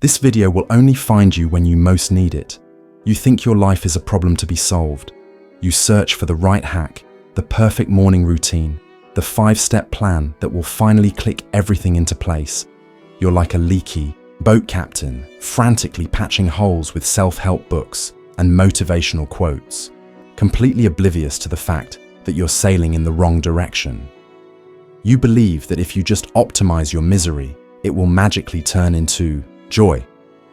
This video will only find you when you most need it. You think your life is a problem to be solved. You search for the right hack, the perfect morning routine, the 5-step plan that will finally click everything into place. You're like a leaky boat captain, frantically patching holes with self-help books and motivational quotes, completely oblivious to the fact that you're sailing in the wrong direction. You believe that if you just optimize your misery, it will magically turn into joy.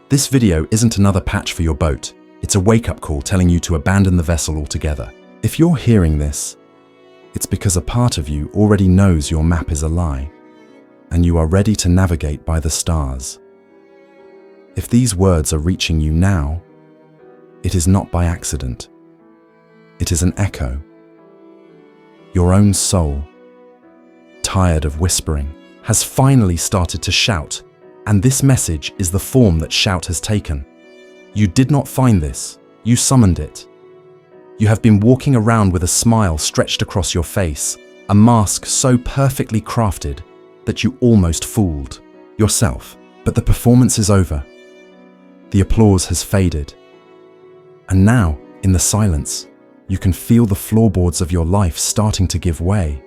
This video isn't another patch for your boat. It's a wake-up call telling you to abandon the vessel altogether. If you're hearing this, it's because a part of you already knows your map is a lie, and you are ready to navigate by the stars. If these words are reaching you now, it is not by accident. It is an echo. Your own soul, tired of whispering, has finally started to shout, and this message is the form that shout has taken. You did not find this, you summoned it. You have been walking around with a smile stretched across your face, a mask so perfectly crafted that you almost fooled yourself. But the performance is over. The applause has faded. And now, in the silence, you can feel the floorboards of your life starting to give way.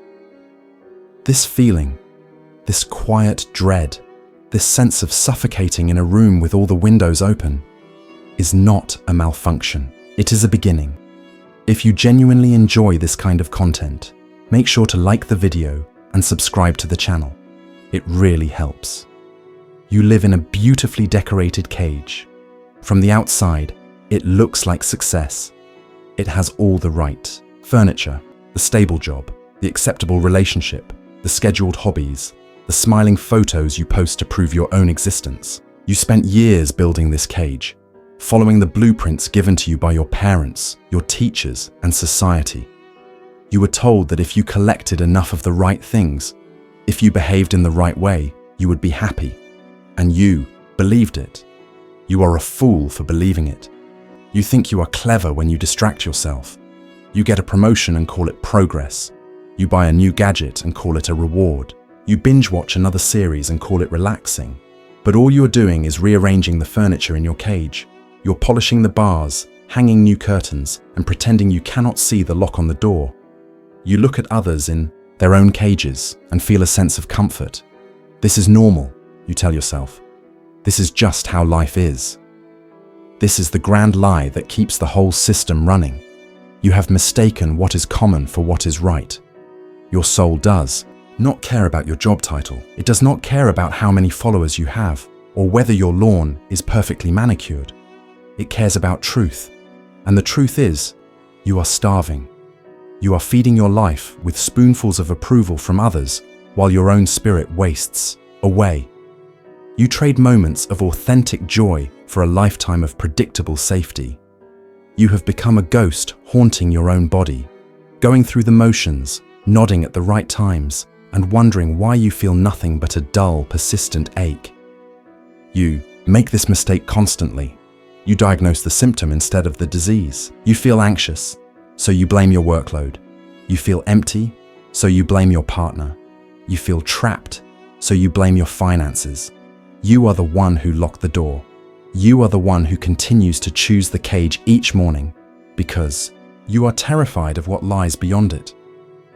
This feeling, this quiet dread, this sense of suffocating in a room with all the windows open, is not a malfunction. It is a beginning. If you genuinely enjoy this kind of content, make sure to like the video and subscribe to the channel. It really helps. You live in a beautifully decorated cage. From the outside, it looks like success. It has all the right furniture, the stable job, the acceptable relationship, the scheduled hobbies, the smiling photos you post to prove your own existence. You spent years building this cage, following the blueprints given to you by your parents, your teachers, and society. You were told that if you collected enough of the right things, if you behaved in the right way, you would be happy. And you believed it. You are a fool for believing it. You think you are clever when you distract yourself. You get a promotion and call it progress. You buy a new gadget and call it a reward. You binge watch another series and call it relaxing. But all you're doing is rearranging the furniture in your cage. You're polishing the bars, hanging new curtains, and pretending you cannot see the lock on the door. You look at others in their own cages and feel a sense of comfort. This is normal, you tell yourself. This is just how life is. This is the grand lie that keeps the whole system running. You have mistaken what is common for what is right. Your soul does not care about your job title. It does not care about how many followers you have or whether your lawn is perfectly manicured. It cares about truth. And the truth is, you are starving. You are feeding your life with spoonfuls of approval from others while your own spirit wastes away. You trade moments of authentic joy for a lifetime of predictable safety. You have become a ghost haunting your own body, going through the motions, nodding at the right times, and wondering why you feel nothing but a dull, persistent ache. You make this mistake constantly. You diagnose the symptom instead of the disease. You feel anxious, so you blame your workload. You feel empty, so you blame your partner. You feel trapped, so you blame your finances. You are the one who locked the door. You are the one who continues to choose the cage each morning because you are terrified of what lies beyond it.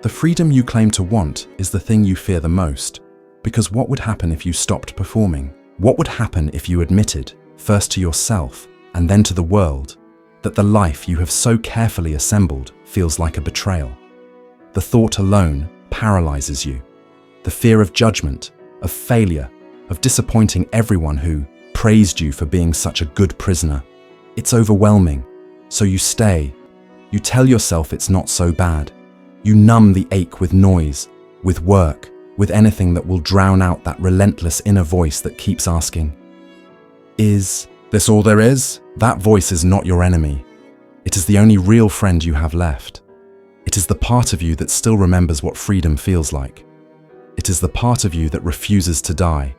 The freedom you claim to want is the thing you fear the most, because what would happen if you stopped performing? What would happen if you admitted, first to yourself and then to the world, that the life you have so carefully assembled feels like a betrayal? The thought alone paralyzes you. The fear of judgment, of failure, of disappointing everyone who praised you for being such a good prisoner. It's overwhelming, so you stay. You tell yourself it's not so bad. You numb the ache with noise, with work, with anything that will drown out that relentless inner voice that keeps asking, "Is this all there is?" That voice is not your enemy. It is the only real friend you have left. It is the part of you that still remembers what freedom feels like. It is the part of you that refuses to die,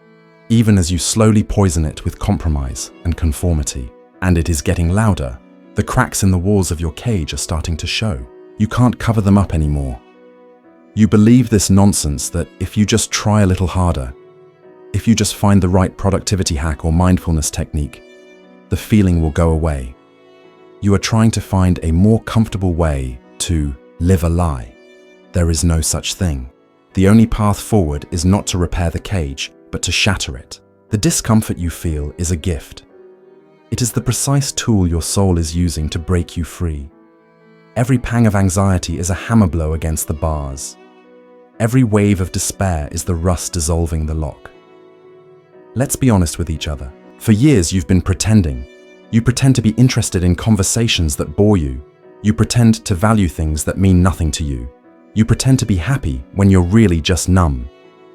even as you slowly poison it with compromise and conformity. And it is getting louder. The cracks in the walls of your cage are starting to show. You can't cover them up anymore. You believe this nonsense that if you just try a little harder, if you just find the right productivity hack or mindfulness technique, the feeling will go away. You are trying to find a more comfortable way to live a lie. There is no such thing. The only path forward is not to repair the cage, but to shatter it. The discomfort you feel is a gift. It is the precise tool your soul is using to break you free. Every pang of anxiety is a hammer blow against the bars. Every wave of despair is the rust dissolving the lock. Let's be honest with each other. For years you've been pretending. You pretend to be interested in conversations that bore you. You pretend to value things that mean nothing to you. You pretend to be happy when you're really just numb.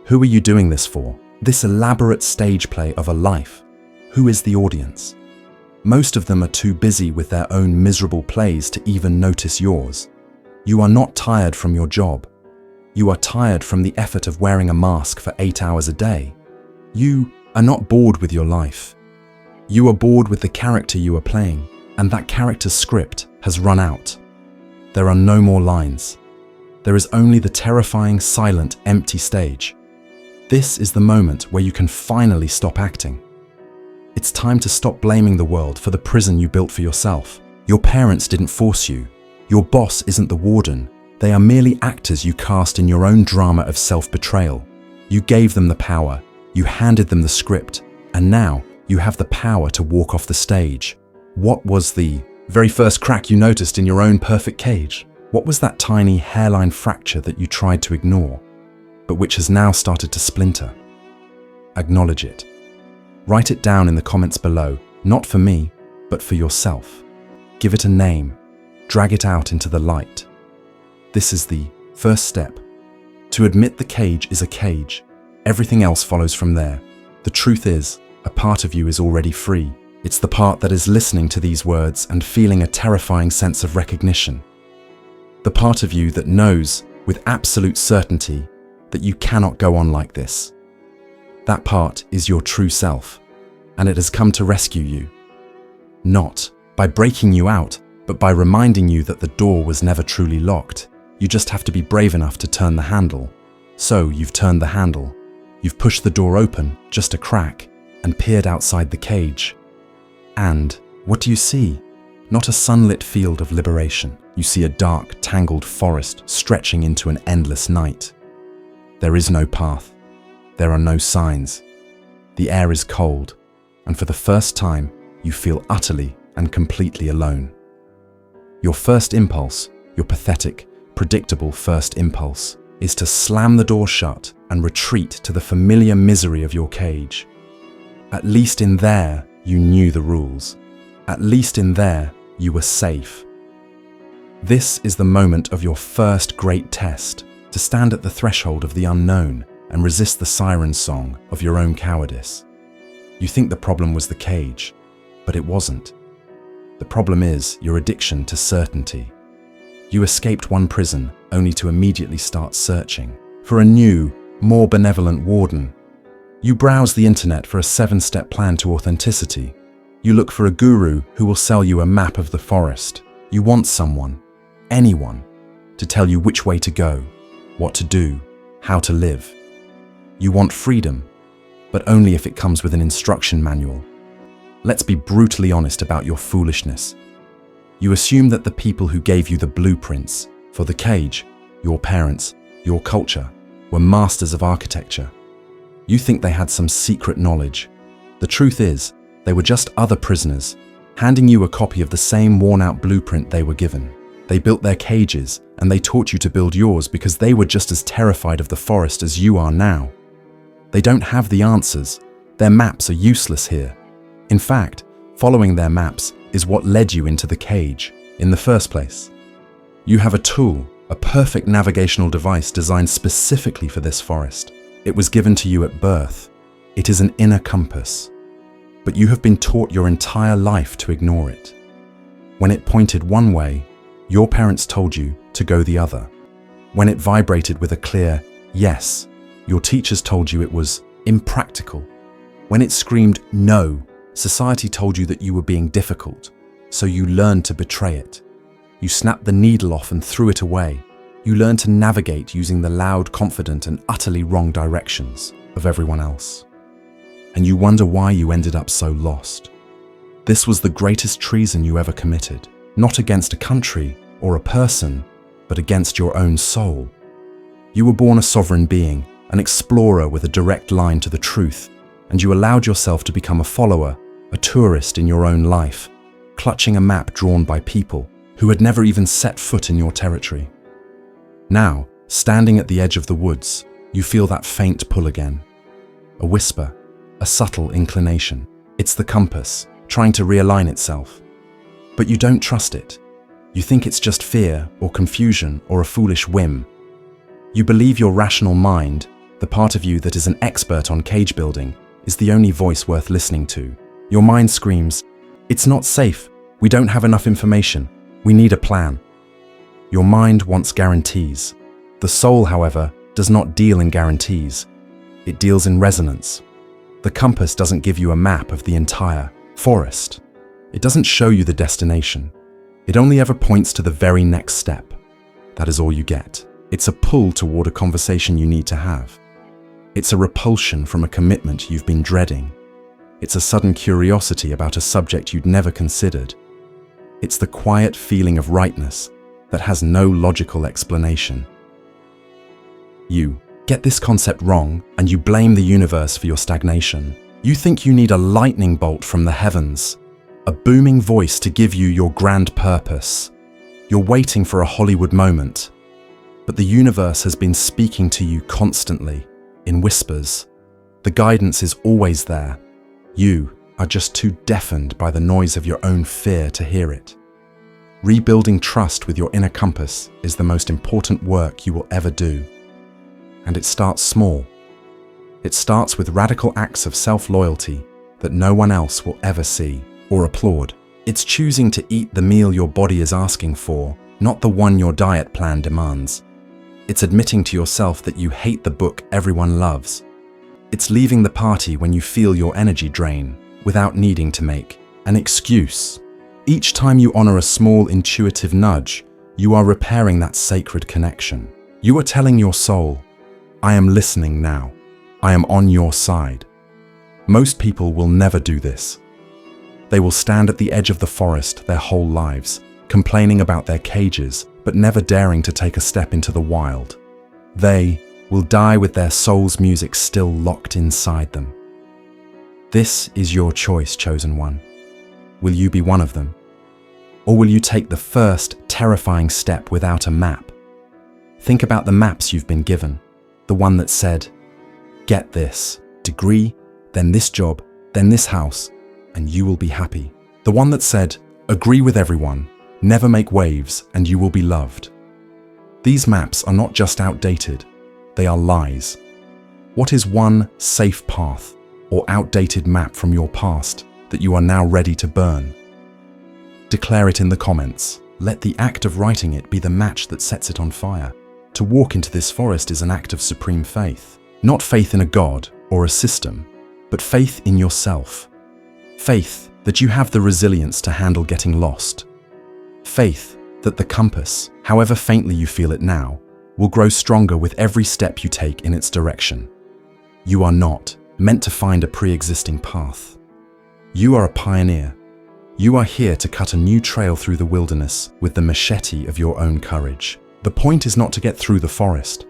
Who are you doing this for? This elaborate stage play of a life. Who is the audience? Most of them are too busy with their own miserable plays to even notice yours. You are not tired from your job. You are tired from the effort of wearing a mask for 8 hours a day. You are not bored with your life. You are bored with the character you are playing, and that character's script has run out. There are no more lines. There is only the terrifying, silent, empty stage. This is the moment where you can finally stop acting. It's time to stop blaming the world for the prison you built for yourself. Your parents didn't force you. Your boss isn't the warden. They are merely actors you cast in your own drama of self-betrayal. You gave them the power. You handed them the script. And now you have the power to walk off the stage. What was the very first crack you noticed in your own perfect cage? What was that tiny hairline fracture that you tried to ignore, but which has now started to splinter? Acknowledge it. Write it down in the comments below, not for me, but for yourself. Give it a name. Drag it out into the light. This is the first step. To admit the cage is a cage. Everything else follows from there. The truth is, a part of you is already free. It's the part that is listening to these words and feeling a terrifying sense of recognition. The part of you that knows, with absolute certainty, that you cannot go on like this. That part is your true self, and it has come to rescue you. Not by breaking you out, but by reminding you that the door was never truly locked. You just have to be brave enough to turn the handle. So you've turned the handle. You've pushed the door open, just a crack, and peered outside the cage. And what do you see? Not a sunlit field of liberation. You see a dark, tangled forest stretching into an endless night. There is no path. There are no signs. The air is cold, and for the first time, you feel utterly and completely alone. Your first impulse, your pathetic, predictable first impulse, is to slam the door shut and retreat to the familiar misery of your cage. At least in there, you knew the rules. At least in there, you were safe. This is the moment of your first great test, to stand at the threshold of the unknown and resist the siren song of your own cowardice. You think the problem was the cage, but it wasn't. The problem is your addiction to certainty. You escaped one prison only to immediately start searching for a new, more benevolent warden. You browse the internet for a 7-step plan to authenticity. You look for a guru who will sell you a map of the forest. You want someone, anyone, to tell you which way to go, what to do, how to live. You want freedom, but only if it comes with an instruction manual. Let's be brutally honest about your foolishness. You assume that the people who gave you the blueprints for the cage, your parents, your culture, were masters of architecture. You think they had some secret knowledge. The truth is, they were just other prisoners, handing you a copy of the same worn-out blueprint they were given. They built their cages, and they taught you to build yours because they were just as terrified of the forest as you are now. They don't have the answers. Their maps are useless here. In fact, following their maps is what led you into the cage in the first place. You have a tool, a perfect navigational device designed specifically for this forest. It was given to you at birth. It is an inner compass. But you have been taught your entire life to ignore it. When it pointed one way, your parents told you to go the other. When it vibrated with a clear yes, your teachers told you it was impractical. When it screamed no, society told you that you were being difficult, so you learned to betray it. You snapped the needle off and threw it away. You learned to navigate using the loud, confident, and utterly wrong directions of everyone else. and you wonder why you ended up so lost. This was the greatest treason you ever committed, not against a country or a person, but against your own soul. You were born a sovereign being, an explorer with a direct line to the truth, and you allowed yourself to become a follower, a tourist in your own life, clutching a map drawn by people who had never even set foot in your territory. Now, standing at the edge of the woods, you feel that faint pull again. A whisper, a subtle inclination. It's the compass, trying to realign itself. But you don't trust it. You think it's just fear or confusion or a foolish whim. You believe your rational mind, the part of you that is an expert on cage building, is the only voice worth listening to. Your mind screams, "It's not safe. We don't have enough information. We need a plan." Your mind wants guarantees. The soul, however, does not deal in guarantees. It deals in resonance. The compass doesn't give you a map of the entire forest. It doesn't show you the destination. It only ever points to the very next step. That is all you get. It's a pull toward a conversation you need to have. It's a repulsion from a commitment you've been dreading. It's a sudden curiosity about a subject you'd never considered. It's the quiet feeling of rightness that has no logical explanation. You get this concept wrong, and you blame the universe for your stagnation. You think you need a lightning bolt from the heavens, a booming voice to give you your grand purpose. You're waiting for a Hollywood moment, but the universe has been speaking to you constantly, in whispers. The guidance is always there. You are just too deafened by the noise of your own fear to hear it. Rebuilding trust with your inner compass is the most important work you will ever do. And it starts small. It starts with radical acts of self-loyalty that no one else will ever see or applaud. It's choosing to eat the meal your body is asking for, not the one your diet plan demands. It's admitting to yourself that you hate the book everyone loves. It's leaving the party when you feel your energy drain, without needing to make an excuse. Each time you honor a small intuitive nudge, you are repairing that sacred connection. You are telling your soul, "I am listening now. I am on your side." Most people will never do this. They will stand at the edge of the forest their whole lives, complaining about their cages, but never daring to take a step into the wild. They will die with their soul's music still locked inside them. This is your choice, chosen one. Will you be one of them? Or will you take the first terrifying step without a map? Think about the maps you've been given. The one that said, "Get this degree, then this job, then this house, and you will be happy." The one that said, "Agree with everyone, never make waves, and you will be loved." These maps are not just outdated, they are lies. What is one safe path or outdated map from your past that you are now ready to burn? Declare it in the comments. Let the act of writing it be the match that sets it on fire. To walk into this forest is an act of supreme faith. Not faith in a god or a system, but faith in yourself. Faith that you have the resilience to handle getting lost. Faith that the compass, however faintly you feel it now, will grow stronger with every step you take in its direction. You are not meant to find a pre-existing path. You are a pioneer. You are here to cut a new trail through the wilderness with the machete of your own courage. The point is not to get through the forest.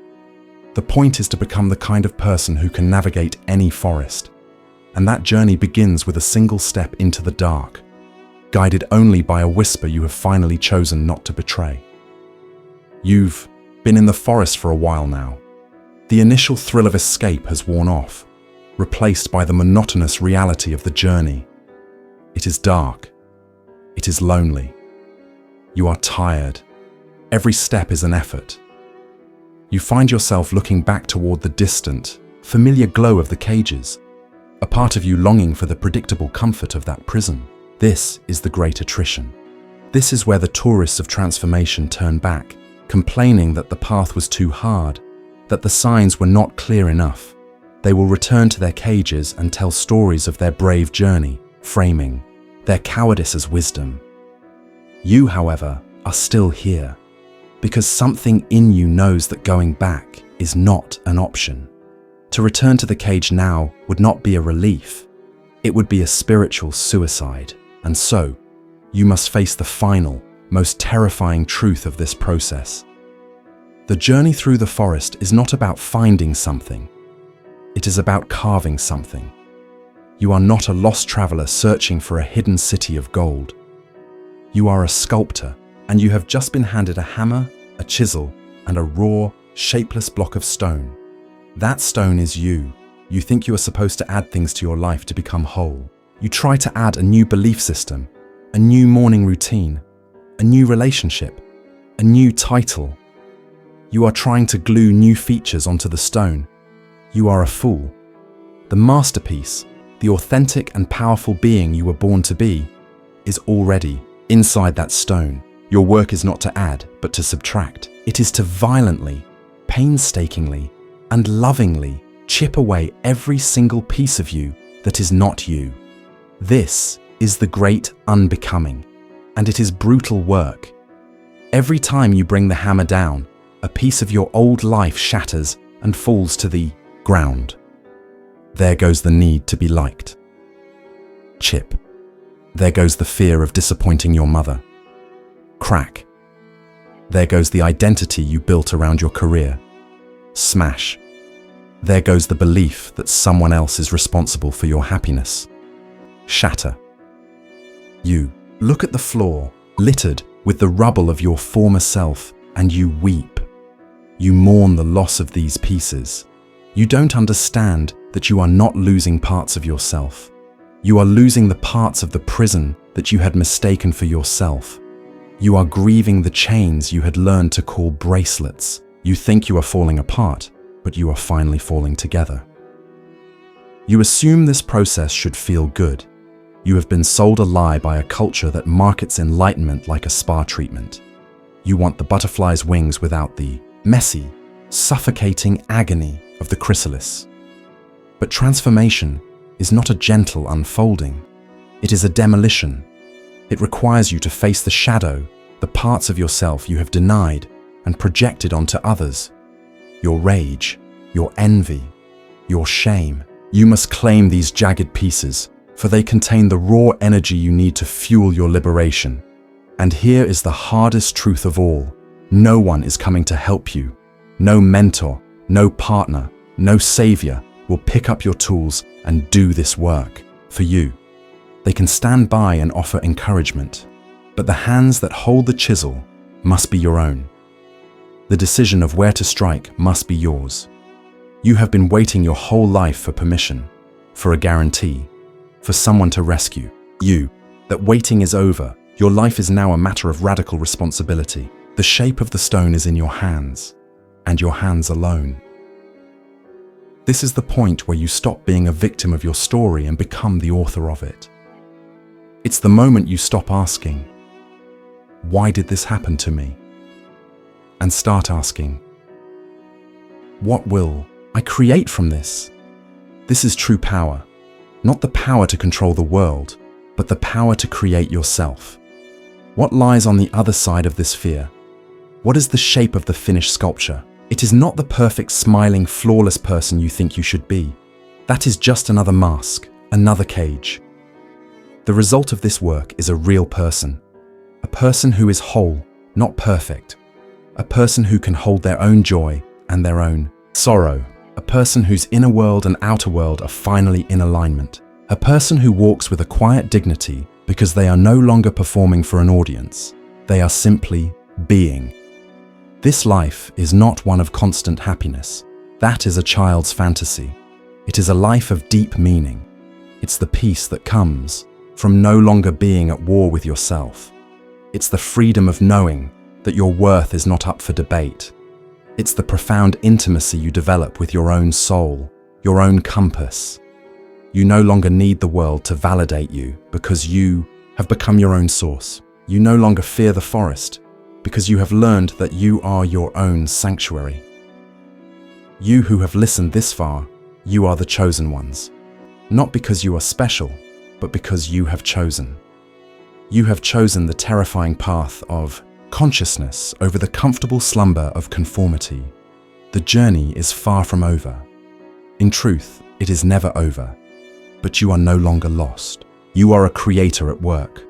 The point is to become the kind of person who can navigate any forest. And that journey begins with a single step into the dark, guided only by a whisper you have finally chosen not to betray. You've been in the forest for a while now. The initial thrill of escape has worn off, replaced by the monotonous reality of the journey. It is dark. It is lonely. You are tired. Every step is an effort. You find yourself looking back toward the distant, familiar glow of the cages, a part of you longing for the predictable comfort of that prison. This is the great attrition. This is where the tourists of transformation turn back, complaining that the path was too hard, that the signs were not clear enough. They will return to their cages and tell stories of their brave journey, framing their cowardice as wisdom. You, however, are still here, because something in you knows that going back is not an option. To return to the cage now would not be a relief. It would be a spiritual suicide. And so, you must face the final, most terrifying truth of this process. The journey through the forest is not about finding something. It is about carving something. You are not a lost traveler searching for a hidden city of gold. You are a sculptor, and you have just been handed a hammer, a chisel, and a raw, shapeless block of stone. That stone is you. You think you are supposed to add things to your life to become whole. You try to add a new belief system, a new morning routine, a new relationship, a new title. You are trying to glue new features onto the stone. You are a fool. The masterpiece, the authentic and powerful being you were born to be, is already inside that stone. Your work is not to add, but to subtract. It is to violently, painstakingly, and lovingly chip away every single piece of you that is not you. This is the great unbecoming, and it is brutal work. Every time you bring the hammer down, a piece of your old life shatters and falls to the ground. There goes the need to be liked. Chip. There goes the fear of disappointing your mother. Crack. There goes the identity you built around your career. Smash. There goes the belief that someone else is responsible for your happiness. Shatter. You look at the floor, littered with the rubble of your former self, and you weep. You mourn the loss of these pieces. You don't understand that you are not losing parts of yourself. You are losing the parts of the prison that you had mistaken for yourself. You are grieving the chains you had learned to call bracelets. You think you are falling apart, but you are finally falling together. You assume this process should feel good. You have been sold a lie by a culture that markets enlightenment like a spa treatment. You want the butterfly's wings without the messy, suffocating agony of the chrysalis. But transformation is not a gentle unfolding. It is a demolition. It requires you to face the shadow, the parts of yourself you have denied and projected onto others. Your rage, your envy, your shame. You must claim these jagged pieces, for they contain the raw energy you need to fuel your liberation. And here is the hardest truth of all. No one is coming to help you. No mentor, no partner, no savior will pick up your tools and do this work for you. They can stand by and offer encouragement, but the hands that hold the chisel must be your own. The decision of where to strike must be yours. You have been waiting your whole life for permission, for a guarantee, for someone to rescue you. That waiting is over. Your life is now a matter of radical responsibility. The shape of the stone is in your hands, and your hands alone. This is the point where you stop being a victim of your story and become the author of it. It's the moment you stop asking, "Why did this happen to me?" and start asking, "What will I create from this?" This is true power, not the power to control the world, but the power to create yourself. What lies on the other side of this fear? What is the shape of the finished sculpture? It is not the perfect, smiling, flawless person you think you should be. That is just another mask, another cage. The result of this work is a real person. A person who is whole, not perfect. A person who can hold their own joy and their own sorrow. A person whose inner world and outer world are finally in alignment. A person who walks with a quiet dignity because they are no longer performing for an audience. They are simply being. This life is not one of constant happiness. That is a child's fantasy. It is a life of deep meaning. It's the peace that comes from no longer being at war with yourself. It's the freedom of knowing that your worth is not up for debate. It's the profound intimacy you develop with your own soul, your own compass. You no longer need the world to validate you because you have become your own source. You no longer fear the forest because you have learned that you are your own sanctuary. You who have listened this far, you are the chosen ones. Not because you are special, but because you have chosen. You have chosen the terrifying path of consciousness over the comfortable slumber of conformity. The journey is far from over. In truth, it is never over. But you are no longer lost. You are a creator at work.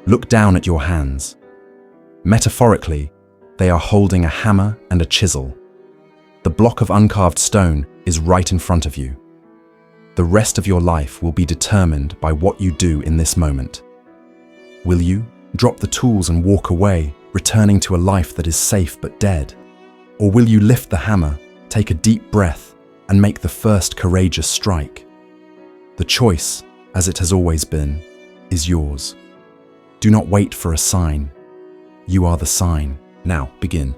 Look down at your hands. Metaphorically, they are holding a hammer and a chisel. The block of uncarved stone is right in front of you. The rest of your life will be determined by what you do in this moment. Will you drop the tools and walk away, returning to a life that is safe but dead? Or will you lift the hammer, take a deep breath, and make the first courageous strike? The choice, as it has always been, is yours. Do not wait for a sign. You are the sign. Now begin.